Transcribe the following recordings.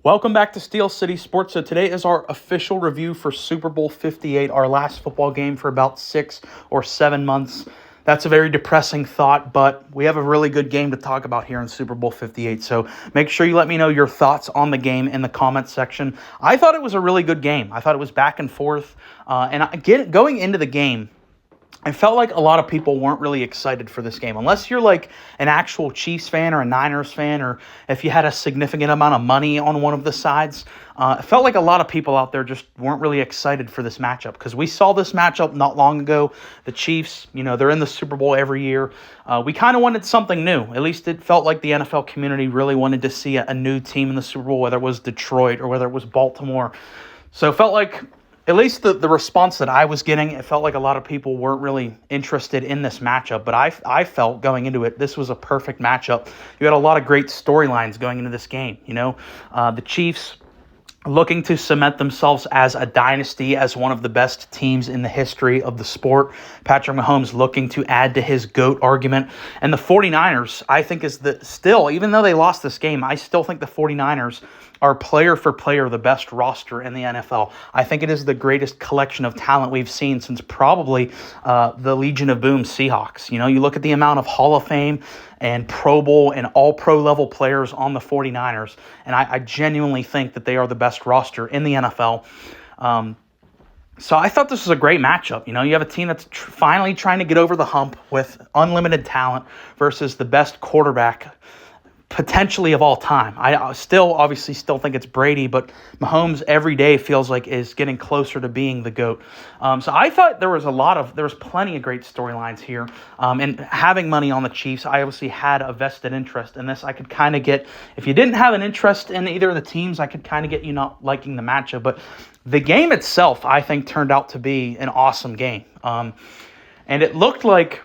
Welcome back to Steel City Sports. So today is our official review for Super Bowl 58, our last football game for about 6 or 7 months. That's a very depressing thought, but we have a really good game to talk about here in Super Bowl 58. So make sure you let me know your thoughts on the game in the comments section. I thought it was a really good game. I thought it was back and forth. Going into the game, I felt like a lot of people weren't really excited for this game. Unless you're like an actual Chiefs fan or a Niners fan, or if you had a significant amount of money on one of the sides, it felt like a lot of people out there just weren't really excited for this matchup. Because we saw this matchup not long ago. The Chiefs, they're in the Super Bowl every year. We kind of wanted something new. At least it felt like the NFL community really wanted to see a new team in the Super Bowl, whether it was Detroit or whether it was Baltimore. So it felt like, at least the response that I was getting, it felt like a lot of people weren't really interested in this matchup. But I felt going into it, this was a perfect matchup. You had a lot of great storylines going into this game. The Chiefs looking to cement themselves as a dynasty, as one of the best teams in the history of the sport. Patrick Mahomes looking to add to his GOAT argument. And the 49ers, I think, even though they lost this game, I still think the 49ers are player for player the best roster in the NFL. I think it is the greatest collection of talent we've seen since probably the Legion of Boom Seahawks. You look at the amount of Hall of Fame and Pro Bowl and all-pro level players on the 49ers, and I genuinely think that they are the best roster in the NFL. So I thought this was a great matchup. You have a team that's finally trying to get over the hump with unlimited talent versus the best quarterback potentially of all time. I obviously still think it's Brady, but Mahomes every day feels like is getting closer to being the GOAT. So I thought there was plenty of great storylines here. And having money on the Chiefs, I obviously had a vested interest in this. I could kind of get, if you didn't have an interest in either of the teams, I could kind of get you not liking the matchup. But the game itself, I think, turned out to be an awesome game. And it looked like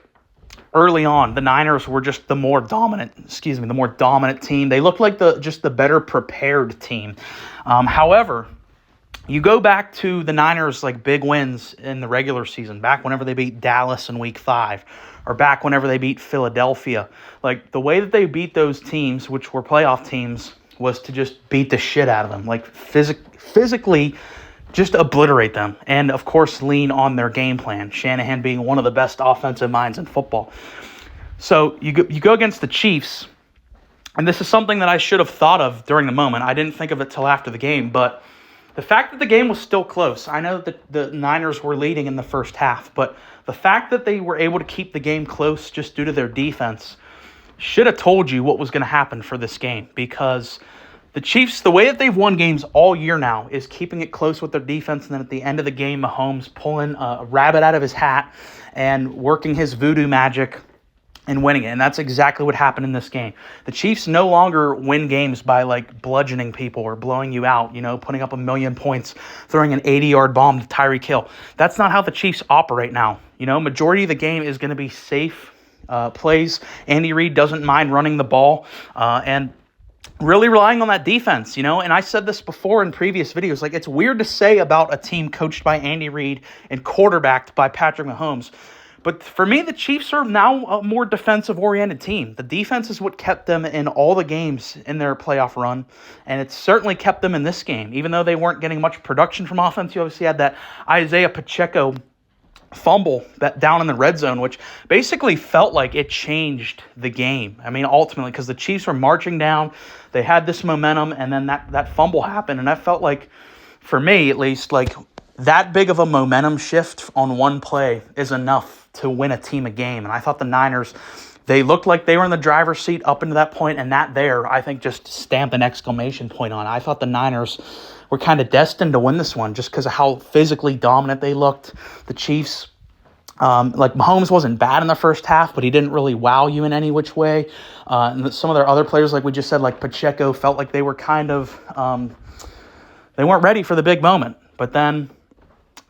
early on, the Niners were just the more dominant team. They looked like the better prepared team. However, you go back to the Niners' big wins in the regular season, back whenever they beat Dallas in Week 5, or back whenever they beat Philadelphia. The way that they beat those teams, which were playoff teams, was to just beat the shit out of them, physically. Just obliterate them, and of course lean on their game plan. Shanahan being one of the best offensive minds in football. So you go against the Chiefs, and this is something that I should have thought of during the moment. I didn't think of it till after the game, but the fact that the game was still close. I know that the Niners were leading in the first half, but the fact that they were able to keep the game close just due to their defense should have told you what was going to happen for this game, because the Chiefs, the way that they've won games all year now is keeping it close with their defense, and then at the end of the game, Mahomes pulling a rabbit out of his hat and working his voodoo magic and winning it. And that's exactly what happened in this game. The Chiefs no longer win games by bludgeoning people or blowing you out, putting up 1,000,000 points, throwing an 80-yard bomb to Tyreek Hill. That's not how the Chiefs operate now. Majority of the game is going to be safe plays. Andy Reid doesn't mind running the ball, and really relying on that defense, and I said this before in previous videos, it's weird to say about a team coached by Andy Reid and quarterbacked by Patrick Mahomes. But for me, the Chiefs are now a more defensive-oriented team. The defense is what kept them in all the games in their playoff run, and it certainly kept them in this game. Even though they weren't getting much production from offense, you obviously had that Isaiah Pacheco fumble that down in the red zone, which basically felt like it changed the game. Ultimately, because the Chiefs were marching down, they had this momentum, and then that fumble happened, and that felt like, for me at least, that big of a momentum shift on one play is enough to win a team a game. And I thought the Niners, they looked like they were in the driver's seat up into that point, and that there, I think, just stamped an exclamation point on it. I thought the Niners were kind of destined to win this one just because of how physically dominant they looked. The Chiefs, Mahomes wasn't bad in the first half, but he didn't really wow you in any which way. And some of their other players, like we just said, like Pacheco, felt like they were kind of, they weren't ready for the big moment. But then,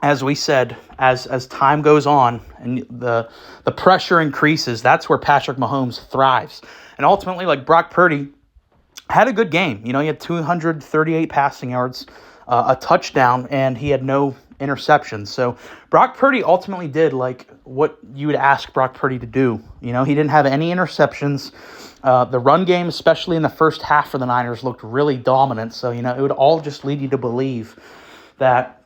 as we said, as time goes on and the pressure increases, that's where Patrick Mahomes thrives. And ultimately, Brock Purdy had a good game. He had 238 passing yards, a touchdown, and he had no interceptions. So Brock Purdy ultimately did like what you would ask Brock Purdy to do. You know, he didn't have any interceptions. The run game, especially in the first half for the Niners, looked really dominant. So, you know, it would all just lead you to believe that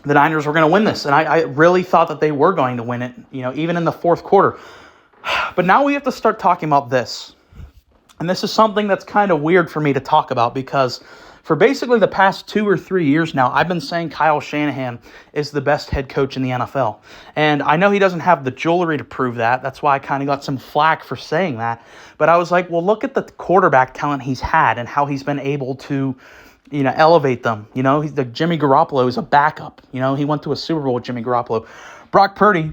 the Niners were going to win this. And I really thought that they were going to win it, you know, even in the fourth quarter. But now we have to start talking about this. And this is something that's kind of weird for me to talk about because for basically the past 2 or 3 years now, I've been saying Kyle Shanahan is the best head coach in the NFL. And I know he doesn't have the jewelry to prove that. That's why I kind of got some flack for saying that. But I was like, well, look at the quarterback talent he's had and how he's been able to, you know, elevate them. You know, the Jimmy Garoppolo is a backup. You know, he went to a Super Bowl with Jimmy Garoppolo. Brock Purdy,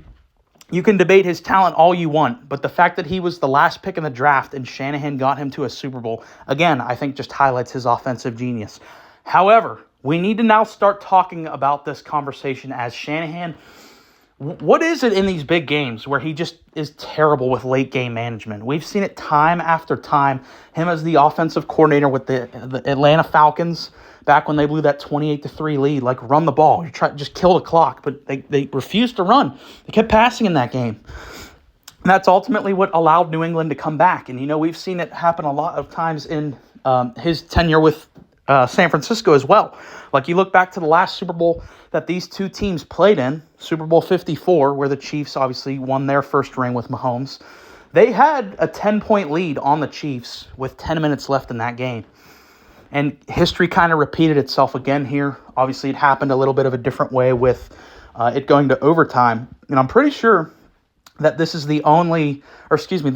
you can debate his talent all you want, but the fact that he was the last pick in the draft and Shanahan got him to a Super Bowl, again, I think just highlights his offensive genius. However, we need to now start talking about this conversation as Shanahan. What is it in these big games where he just is terrible with late game management? We've seen it time after time. Him as the offensive coordinator with the Atlanta Falcons back when they blew that 28-3 lead, like run the ball. You try just kill the clock, but they refused to run. They kept passing in that game. And that's ultimately what allowed New England to come back. And, you know, we've seen it happen a lot of times in his tenure with San Francisco as well. Like you look back to the last Super Bowl that these two teams played in, Super Bowl 54, where the Chiefs obviously won their first ring with Mahomes. They had a 10-point lead on the Chiefs with 10 minutes left in that game. And history kind of repeated itself again here. Obviously, it happened a little bit of a different way with it going to overtime. And I'm pretty sure that this is the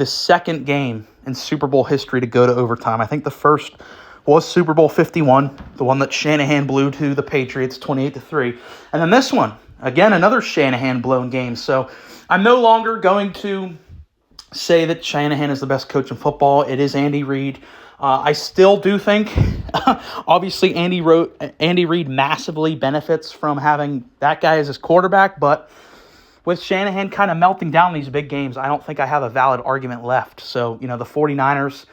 second game in Super Bowl history to go to overtime. I think the first was Super Bowl 51, the one that Shanahan blew to the Patriots 28-3. And then this one, again, another Shanahan blown game. So I'm no longer going to say that Shanahan is the best coach in football. It is Andy Reid. I still do think, obviously, Andy Reid massively benefits from having that guy as his quarterback, but with Shanahan kind of melting down these big games, I don't think I have a valid argument left. So, you know, the 49ers,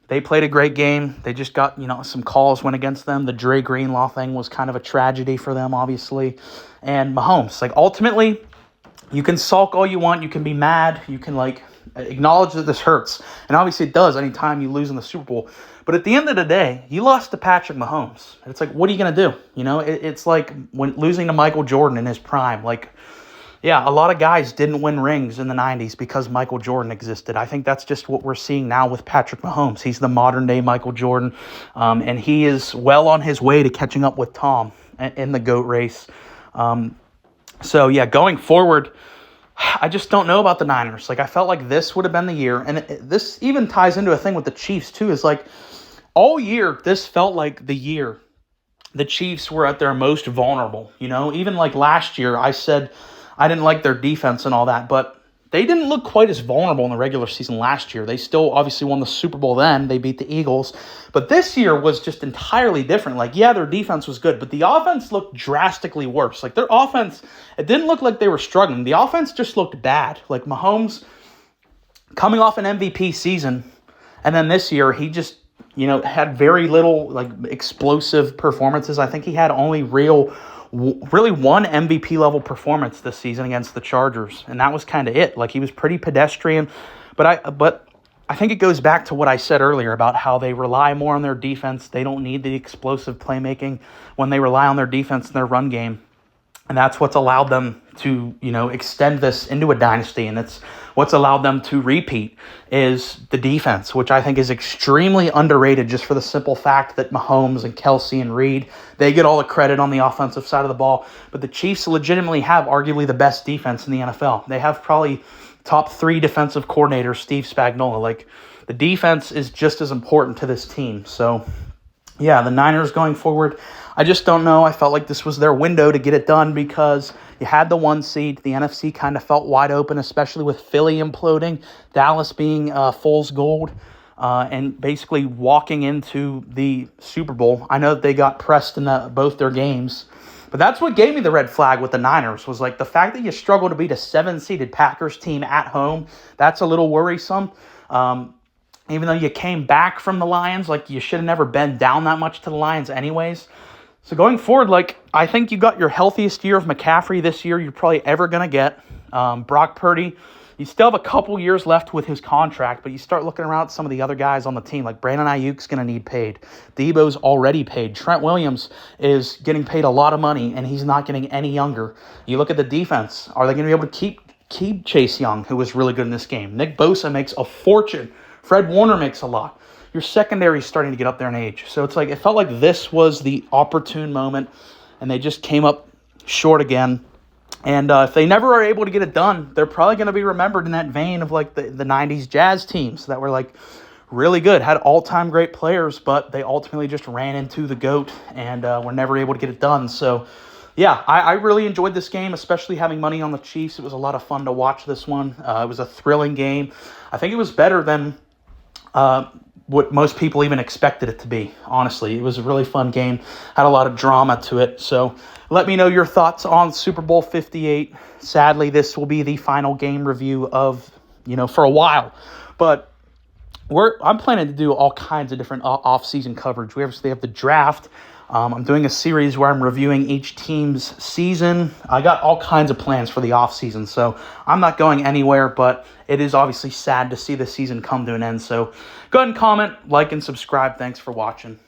they played a great game. They just got, you know, some calls went against them. The Dre Greenlaw thing was kind of a tragedy for them, obviously. And Mahomes, like, ultimately, you can sulk all you want. You can be mad. You can, like, acknowledge that this hurts. And obviously it does anytime you lose in the Super Bowl. But at the end of the day, you lost to Patrick Mahomes. It's like, what are you going to do? You know, it's like when losing to Michael Jordan in his prime. Like, yeah, a lot of guys didn't win rings in the 90s because Michael Jordan existed. I think that's just what we're seeing now with Patrick Mahomes. He's the modern-day Michael Jordan, and he is well on his way to catching up with Tom in the GOAT race. So, yeah, going forward, I just don't know about the Niners. Like, I felt like this would have been the year. And this even ties into a thing with the Chiefs, too, is like all year, this felt like the year the Chiefs were at their most vulnerable. You know, even like last year, I said I didn't like their defense and all that, but they didn't look quite as vulnerable in the regular season last year. They still obviously won the Super Bowl then. They beat the Eagles. But this year was just entirely different. Like, yeah, their defense was good, but the offense looked drastically worse. Like, their offense, it didn't look like they were struggling. The offense just looked bad. Like, Mahomes coming off an MVP season, and then this year he just, you know, had very little, like, explosive performances. I think he had only really one MVP level performance this season against the Chargers, and that was kind of it. Like, he was pretty pedestrian, but I think it goes back to what I said earlier about how they rely more on their defense. They don't need the explosive playmaking when they rely on their defense and their run game, and that's what's allowed them to, you know, extend this into a dynasty, and it's what's allowed them to repeat is the defense, which I think is extremely underrated just for the simple fact that Mahomes and Kelsey and Reed, they get all the credit on the offensive side of the ball, but the Chiefs legitimately have arguably the best defense in the NFL. They have probably top 3 defensive coordinators, Steve Spagnuolo. Like, the defense is just as important to this team. So, yeah, the Niners going forward, I just don't know. I felt like this was their window to get it done because you had the 1 seed. The NFC kind of felt wide open, especially with Philly imploding, Dallas being fool's gold, and basically walking into the Super Bowl. I know that they got pressed in both their games, but that's what gave me the red flag with the Niners was like the fact that you struggle to beat a 7-seeded Packers team at home. That's a little worrisome. Even though you came back from the Lions, like you should have never been down that much to the Lions anyways. So going forward, I think you got your healthiest year of McCaffrey this year you're probably ever going to get. Brock Purdy, you still have a couple years left with his contract, but you start looking around at some of the other guys on the team, like Brandon Ayuk's going to need paid. Debo's already paid. Trent Williams is getting paid a lot of money, and he's not getting any younger. You look at the defense. Are they going to be able to keep Chase Young, who was really good in this game? Nick Bosa makes a fortune. Fred Warner makes a lot. Your secondary is starting to get up there in age. So it's it felt like this was the opportune moment, and they just came up short again. And if they never are able to get it done, they're probably going to be remembered in that vein of the 90s Jazz teams that were really good, had all-time great players, but they ultimately just ran into the GOAT and were never able to get it done. So, yeah, I really enjoyed this game, especially having money on the Chiefs. It was a lot of fun to watch this one. It was a thrilling game. I think it was better than what most people even expected it to be, honestly. It was a really fun game, had a lot of drama to it. So let me know your thoughts on Super Bowl 58. Sadly, this will be the final game review of, for a while. But I'm planning to do all kinds of different off-season coverage. We obviously have the draft. I'm doing a series where I'm reviewing each team's season. I got all kinds of plans for the offseason, so I'm not going anywhere, but it is obviously sad to see the season come to an end. So go ahead and comment, like, and subscribe. Thanks for watching.